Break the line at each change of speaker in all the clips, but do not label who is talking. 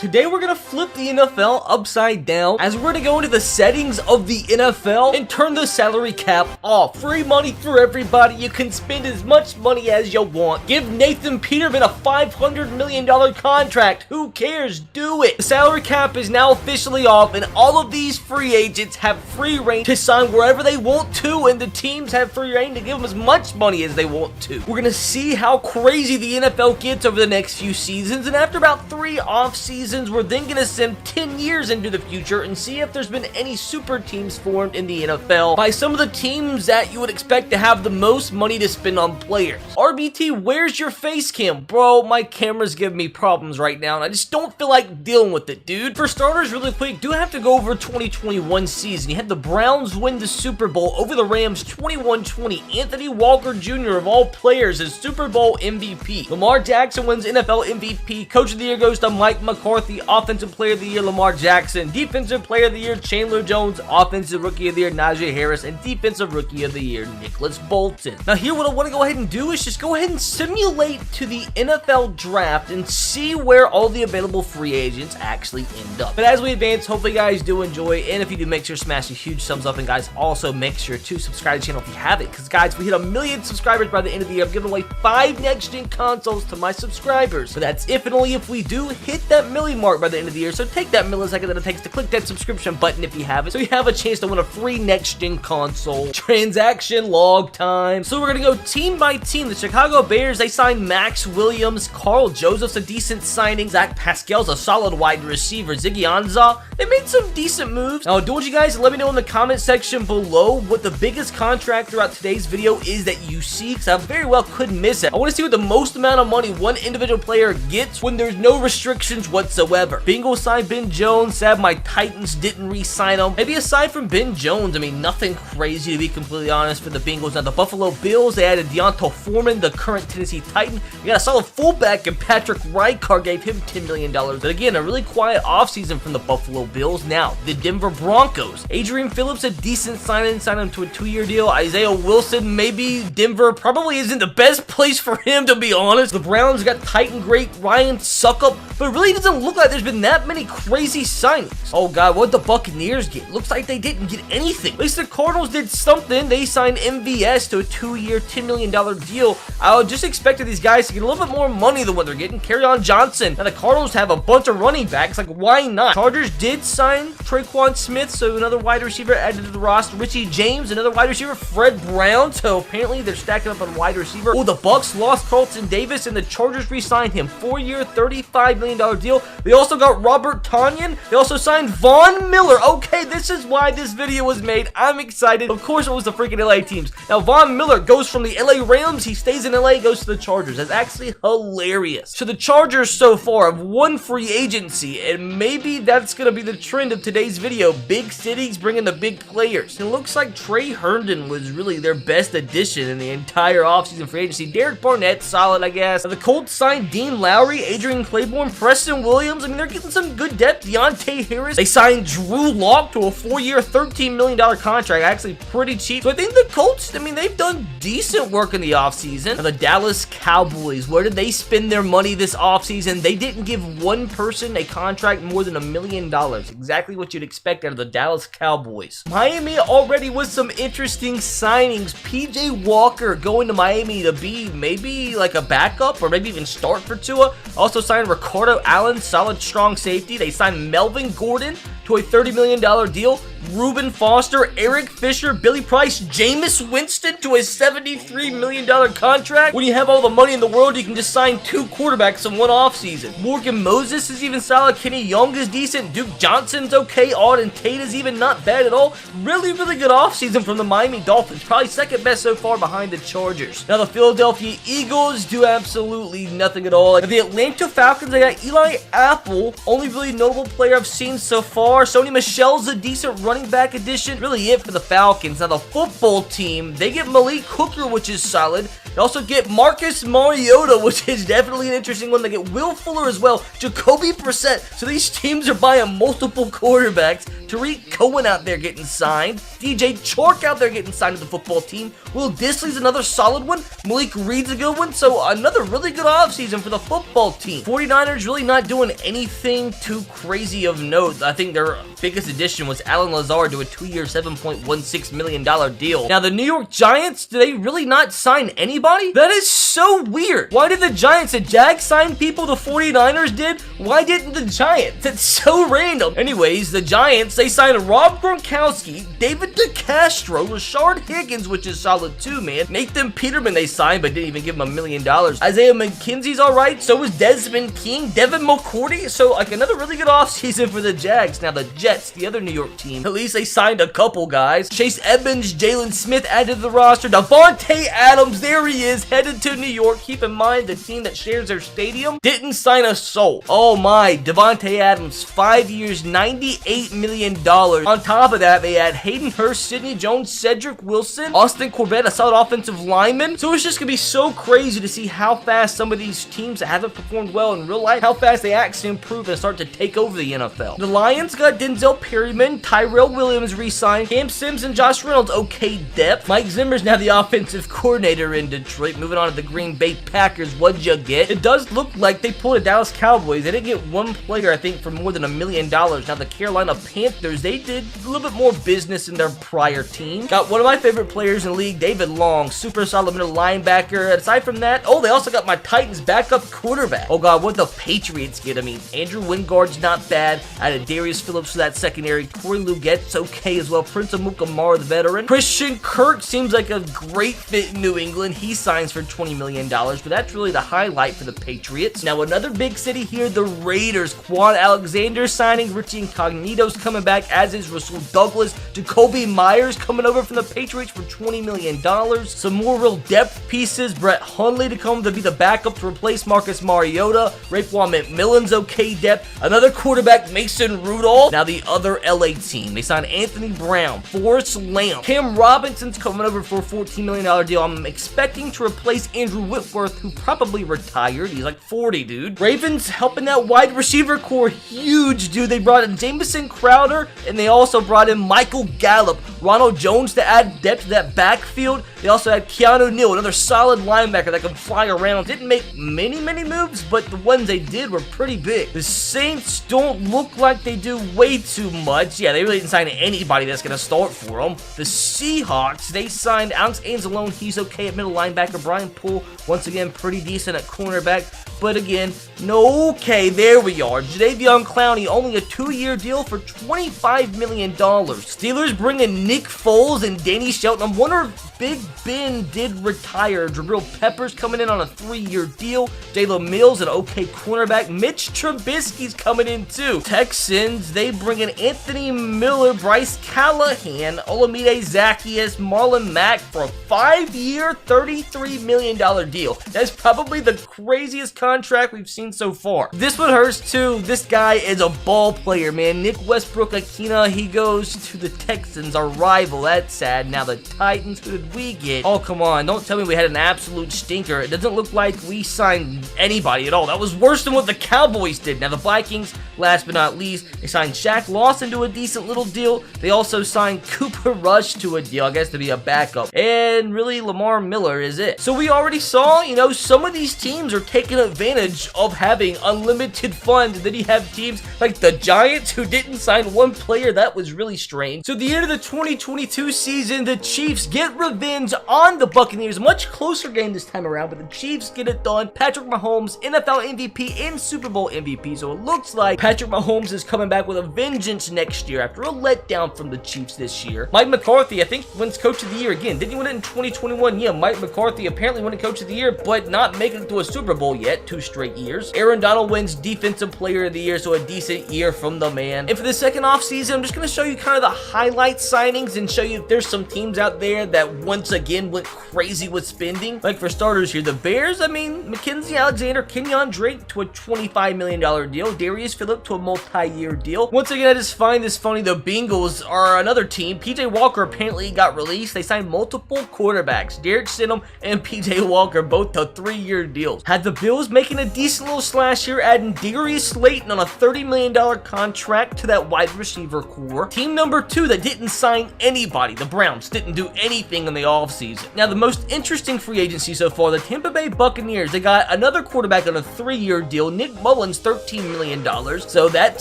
Today we're gonna flip the NFL upside down as we're gonna go into the settings of the NFL and turn the salary cap off. Free money for everybody. You can spend as much money as you want. Give Nathan Peterman a $500 million contract. Who cares? Do it. The salary cap is now officially off, and all of these free agents have free reign to sign wherever they want to, and the teams have free reign to give them as much money as they want to. We're gonna see how crazy the NFL gets over the next few seasons, and after about 3 off seasons, we're then going to send 10 years into the future and see if there's been any super teams formed in the NFL by some of the teams that you would expect to have the most money to spend on players. RBT, where's your face cam? Bro, my camera's giving me problems right now, and I just don't feel like dealing with it, dude. For starters, really quick, do have to go over 2021 season. You had the Browns win the Super Bowl over the Rams 21-20. Anthony Walker Jr. of all players is Super Bowl MVP. Lamar Jackson wins NFL MVP. Coach of the Year goes to Mike McCarthy. Offensive Player of the Year, Lamar Jackson. Defensive Player of the Year, Chandler Jones. Offensive Rookie of the Year, Najee Harris. And Defensive Rookie of the Year, Nicholas Bolton. Now here, what I want to go ahead and do is just go ahead and simulate to the NFL draft and see where all the available free agents actually end up. But as we advance, hopefully you guys do enjoy, and if you do, make sure to smash a huge thumbs up, and guys, also make sure to subscribe to the channel if you haven't, because guys, we hit 1 million subscribers by the end of the year. I'm giving away 5 next-gen consoles to my subscribers. But that's if and only if we do hit that million mark by the end of the year, so take that millisecond that it takes to click that subscription button if you haven't, so you have a chance to win a free next-gen console. Transaction log time. So we're gonna go team by team. The Chicago Bears, they signed Max Williams. Carl Joseph's a decent signing. Zach Pascal's a solid wide receiver. Ziggy Ansah, they made some decent moves. Now, I want you guys to let me know in the comment section below what the biggest contract throughout today's video is that you see, because I very well could miss it. I want to see what the most amount of money one individual player gets when there's no restrictions whatsoever. Bengals signed Ben Jones. Sad my Titans didn't re-sign him. Maybe aside from Ben Jones, I mean, nothing crazy to be completely honest for the Bengals. Now, the Buffalo Bills, they added Deonta Foreman, the current Tennessee Titan. You got a solid fullback, and Patrick Reichard gave him $10 million. But again, a really quiet offseason from the Buffalo Bills. Now, the Denver Broncos. Adrian Phillips, a decent signing, signed him to a 2-year deal. Isaiah Wilson, maybe Denver probably isn't the best place for him, to be honest. The Browns got Titan great Ryan Suckup, but it really doesn't look like there's been that many crazy signings. Oh god, what'd the Buccaneers get? Looks like they didn't get anything. At least the Cardinals did something. They signed MVS to a 2-year, $10 million deal. I would just expected these guys to get a little bit more money than what they're getting. Kerryon Johnson. Now the Cardinals have a bunch of running backs. Like, why not? Chargers did sign Traquan Smith, so another wide receiver added to the roster. Richie James, another wide receiver. Fred Brown. So apparently they're stacking up on wide receiver. Oh, the Bucks lost Carlton Davis, and the Chargers re-signed him. 4-year, $35 million deal. They also got Robert Tonyan. They also signed Von Miller. Okay, this is why this video was made. I'm excited. Of course, it was the freaking LA teams. Now, Von Miller goes from the LA Rams. He stays in LA, goes to the Chargers. That's actually hilarious. So the Chargers so far have won free agency, and maybe that's going to be the trend of today's video. Big cities bringing the big players. And it looks like Trey Herndon was really their best addition in the entire offseason free agency. Derek Barnett, solid, I guess. Now, the Colts signed Dean Lowry, Adrian Claiborne, Preston Williams. I mean, they're getting some good depth. Deontay Harris. They signed Drew Lock to a 4-year, $13 million contract. Actually pretty cheap. So I think the Colts, I mean, they've done decent work in the offseason. Now, the Dallas Cowboys, where did they spend their money this offseason? They didn't give one person a contract more than $1 million. Exactly what you'd expect out of the Dallas Cowboys. Miami already with some interesting signings. PJ Walker going to Miami to be maybe like a backup or maybe even start for Tua. Also signed Ricardo Allen, solid strong safety. They signed Melvin Gordon to a $30 million deal. Reuben Foster, Eric Fisher, Billy Price, Jameis Winston to a $73 million contract. When you have all the money in the world, you can just sign 2 quarterbacks in one offseason. Morgan Moses is even solid. Kenny Young is decent. Duke Johnson's okay. Auden Tate is even not bad at all. Really, really good offseason from the Miami Dolphins. Probably second best so far behind the Chargers. Now, the Philadelphia Eagles do absolutely nothing at all. The Atlanta Falcons, they got Eli Apple. Only really notable player I've seen so far. Sony Michel's a decent running back addition. Really it for the Falcons. Now, the football team, they get Malik Hooker, which is solid. They also get Marcus Mariota, which is definitely an interesting one. They get Will Fuller as well, Jacoby Brissett. So these teams are buying multiple quarterbacks. Tariq Cohen out there getting signed. DJ Chark out there getting signed to the football team. Will Dissly's another solid one. Malik Reed's a good one. So another really good offseason for the football team. 49ers really not doing anything too crazy of note. I think their biggest addition was Alan Lazard to a 2-year, $7.16 million deal. Now, the New York Giants, do they really not sign anybody? That is so weird. Why did the Giants, the Jags sign people the 49ers did? Why didn't the Giants? That's so random. Anyways, the Giants, they signed Rob Gronkowski, David DeCastro, Rashard Higgins, which is solid too, man. Nathan Peterman they signed, but didn't even give him $1 million. Isaiah McKenzie's alright. So is Desmond King, Devin McCourty. So, like, another really good offseason for the Jags. Now, the Jets, the other New York team, at least they signed a couple guys. Chase Edmonds, Jalen Smith added to the roster. Davante Adams, there he is, headed to New York. Keep in mind, the team that shares their stadium didn't sign a soul. Oh my, Davante Adams, 5 years, $98 million. On top of that, they had Hayden Hurst, Sidney Jones, Cedric Wilson, Austin Corbett, a solid offensive lineman. So it's just gonna be so crazy to see how fast some of these teams that haven't performed well in real life, how fast they actually improve and start to take over the NFL. The Lions got Denzel Perryman, Tyrell Williams re-signed, Cam Sims and Josh Reynolds, okay depth. Mike Zimmer's now the offensive coordinator in Detroit. Moving on to the Green Bay Packers, what'd you get? It does look like they pulled a Dallas Cowboys. They didn't get one player, I think, for more than $1 million. Now, the Carolina Panthers, they did a little bit more business in their prior team. Got one of my favorite players in the league, David Long, super solid middle linebacker. Aside from that, oh, they also got my Titans backup quarterback. Oh god, what the Patriots get? I mean, Andrew Wingard's not bad. I had Darius Phillips for that secondary. Corey Lugette's okay as well. Prince Amukamara, the veteran. Christian Kirk seems like a great fit in New England. He signs for $20 million, but that's really the highlight for the Patriots. Now, another big city here, the Raiders. Quan Alexander signing. Richie Incognito's coming back, as is Rasul Douglas. Jacoby Myers coming over from the Patriots for $20 million. Some more real depth pieces. Brett Hundley to come to be the backup to replace Marcus Mariota. Raekwon McMillan's okay depth. Another quarterback, Mason Rudolph. Now, the other LA team, they signed Anthony Brown, Forrest Lamb. Cam Robinson's coming over for a $14 million deal. I'm expecting to replace Andrew Whitworth, who probably retired. He's like 40, dude. Ravens helping that wide receiver core huge, dude. They brought in Jamison Crowder, and they also brought in Michael Gallup. Ronald Jones to add depth to that backfield. They also had Keanu Neal, another solid linebacker that can fly around. Didn't make many moves, but the ones they did were pretty big. The Saints don't look like they do way too much. Yeah, they really didn't sign anybody that's going to start for them. The Seahawks, they signed Alex Anzalone. He's okay at middle linebacker. Brian Poole, once again, pretty decent at cornerback. But again, no, okay, there we are. Jadeveon Clowney, only a 2-year deal for $25 million. Steelers bringing Nick Foles and Danny Shelton. I wonder if Big Ben did retire. Jabril Peppers coming in on a 3-year deal. Jalen Mills, an okay cornerback. Mitch Trubisky's coming in too. Texans, they bring in Anthony Miller, Bryce Callahan, Olamide Zaccheaus, Marlon Mack for a 5-year, $33 million deal. That's probably the craziest contract we've seen so far. This one hurts too. This guy is a ball player, man. Nick Westbrook-Akina, he goes to the Texans, our rival. That's sad. Now the Titans, who did we get? Oh, come on. Don't tell me we had an absolute stinker. It doesn't look like we signed anybody at all. That was worse than what the Cowboys did. Now the Vikings, last but not least, they signed Shaq Lawson to a decent little deal. They also signed Cooper Rush to a deal, I guess, to be a backup. And really, Lamar Miller is it. So we already saw, you know, some of these teams are taking advantage of having unlimited funds. Then you have teams like the Giants who didn't sign one player. That was really strange. So at the end of the 2022 season, the Chiefs get revenge on the Buccaneers. Much closer game this time around, but the Chiefs get it done. Patrick Mahomes, NFL MVP and Super Bowl MVP. So it looks like Patrick Mahomes is coming back with a vengeance next year after a letdown from the Chiefs this year. Mike McCarthy, I think, wins Coach of the Year again. Didn't he win it in 2021? Yeah, Mike McCarthy apparently winning Coach of the Year, but not making it to a Super Bowl yet. yet 2 straight years. Aaron Donald wins Defensive Player of the Year, so a decent year from the man. And for the second offseason, I'm just going to show you kind of the highlight signings and show you if there's some teams out there that once again went crazy with spending. Like for starters here, the Bears, I mean, Mackenzie Alexander, Kenyon Drake to a $25 million deal, Darius Phillip to a multi-year deal. Once again, I just find this funny. The Bengals are another team. PJ Walker apparently got released. They signed multiple quarterbacks, Derek Stidham and PJ Walker, both to 3-year deals. Had the Bills making a decent little slash here, adding Darius Slayton on a $30 million contract to that wide receiver core. Team number 2 that didn't sign anybody, the Browns, didn't do anything in the offseason. Now, the most interesting free agency so far, the Tampa Bay Buccaneers, they got another quarterback on a 3-year deal, Nick Mullins, $13 million. So that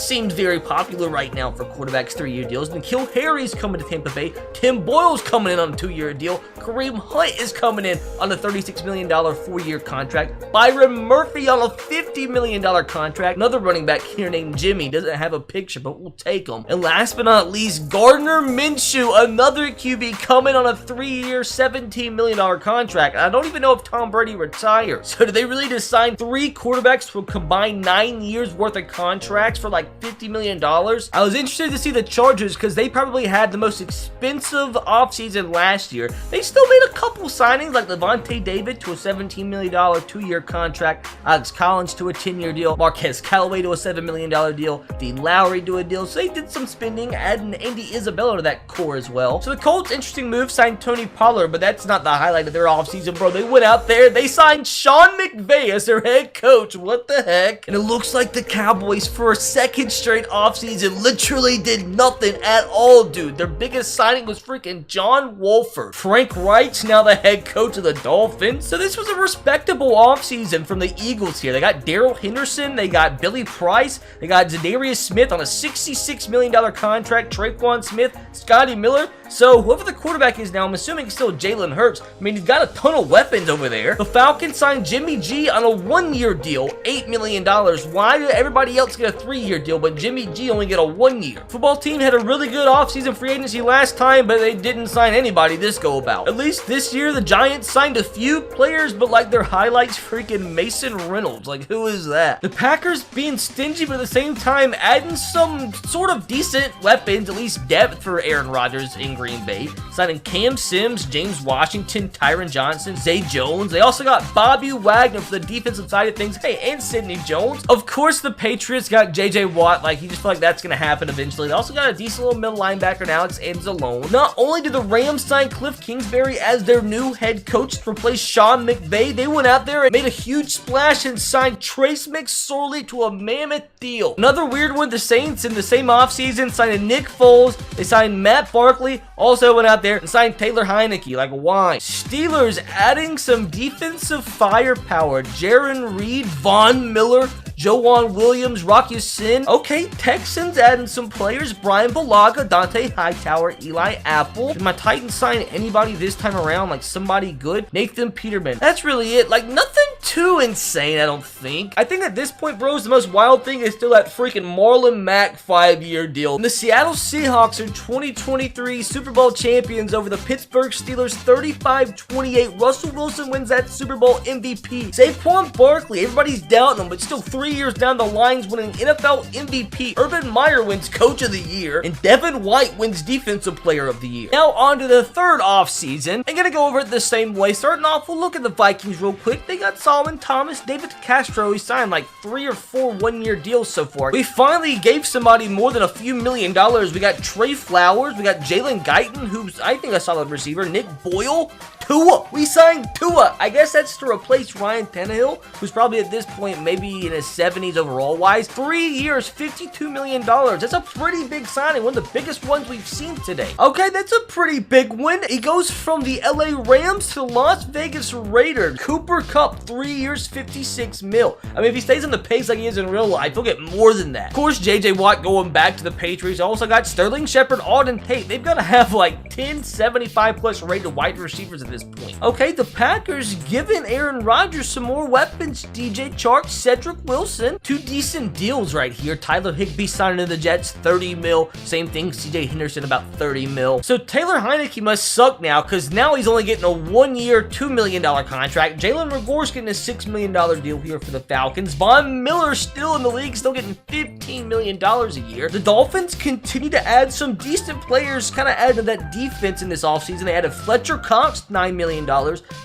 seems very popular right now for quarterbacks 3-year deals. N'Keal Harry's coming to Tampa Bay. Tim Boyle's coming in on a 2-year deal. Kareem Hunt is coming in on a $36 million 4-year contract. Byron Murphy on a $50 million contract. Another running back here named Jimmy. Doesn't have a picture, but we'll take him. And last but not least, Gardner Minshew, another QB, coming on a 3-year, $17 million contract. I don't even know if Tom Brady retired. So did they really just sign 3 quarterbacks for combined 9 years worth of contracts for like $50 million? I was interested to see the Chargers because they probably had the most expensive offseason last year. They still made a couple signings like Levante David to a $17 million 2-year contract, Alex Collins to a 10-year deal, Marquez Callaway to a $7 million deal, Dean Lowry to a deal. So they did some spending, adding Andy Isabella to that core as well. So the Colts, interesting move, signed Tony Pollard, but that's not the highlight of their offseason, bro. They went out there, they signed Sean McVay as their head coach. What the heck? And it looks like the Cowboys, for a second straight offseason, literally did nothing at all, dude. Their biggest signing was freaking John Wolford. Frank Reich's now the head coach of the Dolphins. So this was a respectable offseason from the Eagles here. They got Darrell Henderson, they got Billy Price, they got Zadarius Smith on a $66 million contract, Traquan Smith, Scotty Miller. So whoever the quarterback is now, I'm assuming it's still Jalen Hurts. I mean, he's got a ton of weapons over there. The Falcons signed Jimmy G on a 1-year deal, $8 million. Why did everybody else get a 3-year deal, but Jimmy G only get a 1-year? Football team had a really good offseason free agency last time, but they didn't sign anybody this go about. At least this year, the Giants signed a few players, but like their highlights, freaking Mason Reynolds. Like, who is that? The Packers being stingy, but at the same time, adding some sort of decent weapons, at least depth for Aaron Rodgers in Green Bay. Signing Cam Sims, James Washington, Tyron Johnson, Zay Jones. They also got Bobby Wagner for the defensive side of things. Hey, and Sidney Jones. Of course, the Patriots got J.J. Watt. Like, you just feel like that's going to happen eventually. They also got a decent little middle linebacker in Alex Anzalone. Not only did the Rams sign Cliff Kingsbury as their new head coach to replace Sean McVay, they went out there and made a huge splash and signed Trace McSorley to a mammoth deal. Another weird one, the Saints in the same offseason signed Nick Foles. They signed Matt Barkley. Also went out there and signed Taylor Heineke. Like, why? Steelers adding some defensive firepower. Jaron Reed, Von Miller, Joanne Williams, Rocky Sin. Okay, Texans adding some players. Brian Bulaga, Dante Hightower, Eli Apple. Did my Titans sign anybody this time around? Like somebody good? Nathan Peterman. That's really it. Like nothing too insane, I don't think. I think at this point, bros, the most wild thing is still that freaking Marlon Mack 5-year deal. And the Seattle Seahawks are 2023 Super Bowl champions over the Pittsburgh Steelers 35-28. Russell Wilson wins that Super Bowl MVP. Saquon Barkley, everybody's doubting him, but still 3 years down the lines winning NFL MVP. Urban Meyer wins Coach of the Year, and Devin White wins Defensive Player of the Year. Now on to the third offseason. I'm gonna go over it the same way. Starting off, we'll look at the Vikings real quick. They got Solomon Thomas, David Castro. He signed like 3 or 4 one-year deals so far. We finally gave somebody more than a few $1 million. We got Trey Flowers. We got Jalen Guyton, who's I think a solid receiver. Nick Boyle. Tua. We signed Tua. I guess that's to replace Ryan Tannehill, who's probably at this point maybe in his 70s overall wise. 3 years, $52 million. That's a pretty big signing. One of the biggest ones we've seen today. Okay, that's a pretty big win. He goes from the LA Rams to Las Vegas Raiders. Cooper Kupp, 3 years, $56 mil. I mean, if he stays on the pace like he is in real life, he'll get more than that. Of course, J.J. Watt going back to the Patriots. Also got Sterling Shepard, Alden Tate. They've got to have like 10 75+ rated wide receivers at this point. Okay, the Packers giving Aaron Rodgers some more weapons. DJ Chark, Cedric Wilson, 2 decent deals right here. Tyler Higbee signing to the Jets, 30 mil. Same thing, CJ Henderson about 30 mil. So Taylor Heineke must suck now, because now he's only getting a 1-year, $2 million contract. Jalen Reagor's getting a $6 million deal here for the Falcons. Von Miller still in the league, still getting $15 million a year. The Dolphins continue to add some decent players, kind of added to that defense in this offseason. They added Fletcher Cox, $9 million.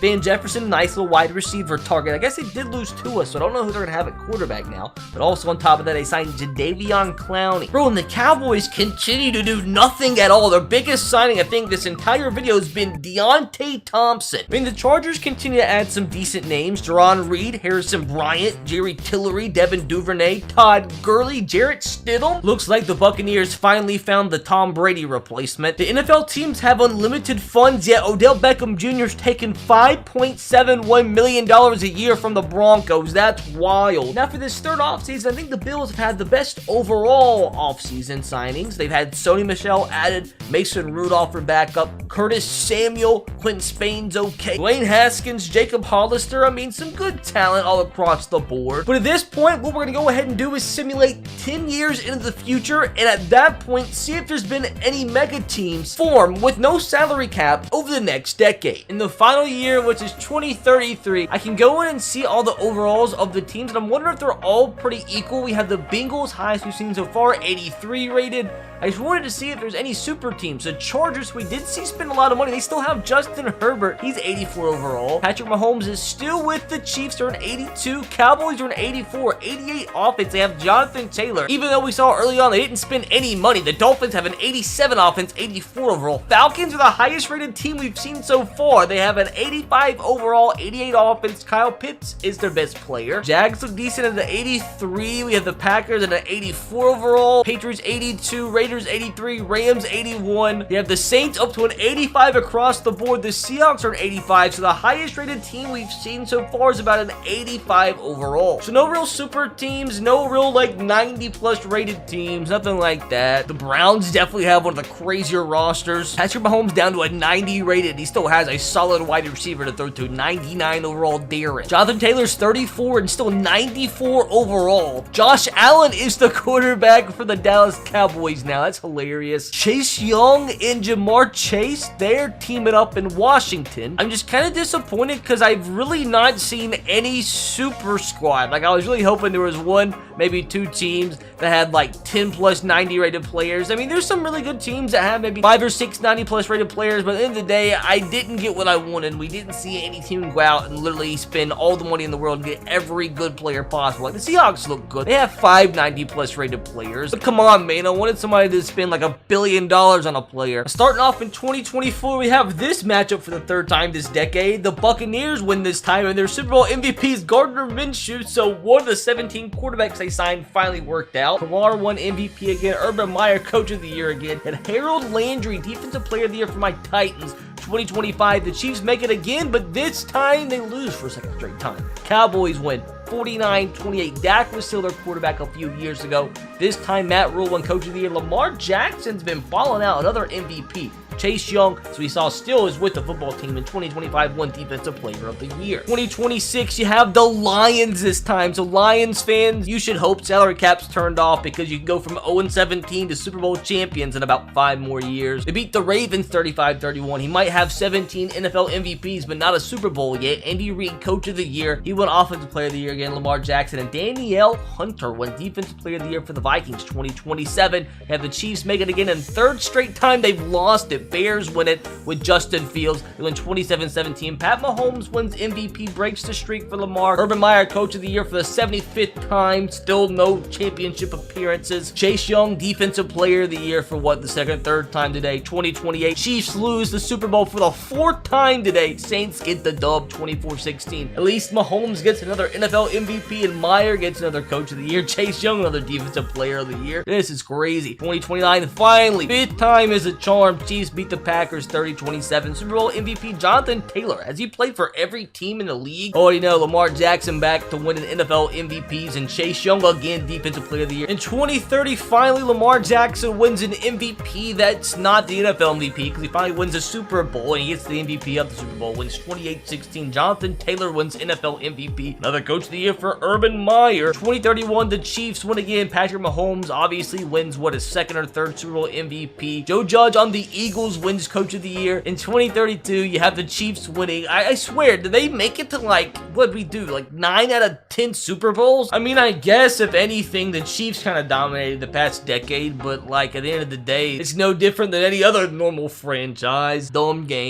Van Jefferson, nice little wide receiver target. I guess they did lose Tua, so I don't know who they're going to have at quarterback now. But also on top of that, they signed Jadeveon Clowney. Bro, and the Cowboys continue to do nothing at all. Their biggest signing, I think, this entire video has been Deontay Thompson. I mean, the Chargers continue to add some decent names. Jerron Reed, Harrison Bryant, Jerry Tillery, Devin Duvernay, Todd Gurley, Jarrett Stidham. Looks like the Buccaneers finally found the Tom Brady replacement. The NFL teams have unlimited funds, yet Odell Beckham Jr. is taking $5.71 million a year from the Broncos. That's wild. Now for this third offseason, I think the Bills have had the best overall offseason signings. They've had Sony Michel added, Mason Rudolph for backup, Curtis Samuel, Quentin Spain's okay, Dwayne Haskins, Jacob Hollister. I mean, some good talent all across the board. But at this point, what we're going to go ahead and do is simulate 10 years into the future, and at that point, see if there's been any mega teams form with no salary cap over the next decade. In the final year, which is 2033, I can go in and see all the overalls of the teams, and I'm wondering if they're all pretty equal. We have the Bengals, highest we've seen so far, 83 rated. I just wanted to see if there's any super teams. The Chargers, we did see spend a lot of money. They still have Justin Herbert. He's 84 overall. Patrick Mahomes is still with the Chiefs. They're an 82. Cowboys are an 84. 88 offense. They have Jonathan Taylor. Even though we saw early on they didn't spend any money, the Dolphins have an 87 offense, 84 overall. Falcons are the highest rated team we've seen so far. They have an 85 overall, 88 offense. Kyle Pitts is their best player. Jags look decent at the 83. We have the Packers at an 84 overall. Patriots 82. Raiders 83, Rams 81. You have the Saints up to an 85 across the board. The Seahawks are an 85, so the highest rated team we've seen so far is about an 85 overall. So no real super teams, no real like 90 plus rated teams, nothing like that. The Browns definitely have one of the crazier rosters. Patrick Mahomes down to a 90 rated. He still has a solid wide receiver to throw to. 99 overall, Darren. Jonathan Taylor's 34 and still 94 overall. Josh Allen is the quarterback for the Dallas Cowboys now. That's hilarious. Chase Young and Jamar Chase, they're teaming up in Washington. I'm just kind of disappointed because I've really not seen any super squad. Like, I was really hoping there was one, maybe 2 teams that had like 10 plus 90 rated players. I mean, there's some really good teams that have maybe 5 or 6 90 plus rated players, but at the end of the day, I didn't get what I wanted. We didn't see any team go out and literally spend all the money in the world and get every good player possible. Like, the Seahawks look good. They have 5 90 plus rated players. But come on, man. I wanted somebody to spend like $1 billion on a player. Starting off in 2024, we have this matchup for the 3rd time this decade. The Buccaneers win this time, and their Super Bowl MVP is Gardner Minshew, so one of the 17 quarterbacks they signed finally worked out. Kamara won MVP again, Urban Meyer Coach of the Year again, and Harold Landry Defensive Player of the Year for my Titans. 2025, the Chiefs make it again, but this time they lose for a 2nd straight time. Cowboys win 49-28. Dak was still their quarterback a few years ago. This time, Matt Rule won Coach of the Year. Lamar Jackson's been balling out, another MVP. Chase Young, so we saw still is with the football team in 2025, won Defensive Player of the Year. 2026, you have the Lions this time. So Lions fans, you should hope salary cap's turned off because you can go from 0-17 to Super Bowl champions in about 5 more years. They beat the Ravens 35-31. He might have 17 NFL MVPs, but not a Super Bowl yet. Andy Reid, Coach of the Year. He won Offensive Player of the Year again. Lamar Jackson and Danielle Hunter won Defensive Player of the Year for the Vikings. 2027, you have the Chiefs make it again, and 3rd straight time they've lost it. Bears win it with Justin Fields. They win 27-17. Pat Mahomes wins MVP, breaks the streak for Lamar. Urban Meyer, Coach of the Year for the 75th time. Still no championship appearances. Chase Young, Defensive Player of the Year for what, the 2nd, 3rd time today. 2028, Chiefs lose the Super Bowl for the 4th time today. Saints get the dub, 24-16. At least Mahomes gets another NFL MVP, and Meyer gets another Coach of the Year. Chase Young, another Defensive Player of the Year. This is crazy. 2029, finally, 5th time is a charm. Chiefs beat beat the Packers 30-27. Super Bowl MVP Jonathan Taylor, has he played for every team in the league? Oh, you know, Lamar Jackson back to win an NFL MVPs, and Chase Young again Defensive Player of the Year. In 2030, finally Lamar Jackson wins an MVP that's not the NFL MVP, because he finally wins a Super Bowl and he gets the MVP of the Super Bowl. Wins 28-16. Jonathan Taylor wins NFL MVP. Another Coach of the Year for Urban Meyer. 2031, the Chiefs win again. Patrick Mahomes obviously wins, what, his second or third Super Bowl MVP. Joe Judge on the Eagles wins Coach of the Year. In 2032, you have the Chiefs winning. I swear, did they make it to, like, what'd we do, like 9 out of 10 Super Bowls? I mean, I guess if anything, the Chiefs kind of dominated the past decade, but like at the end of the day, it's no different than any other normal franchise. Dumb game.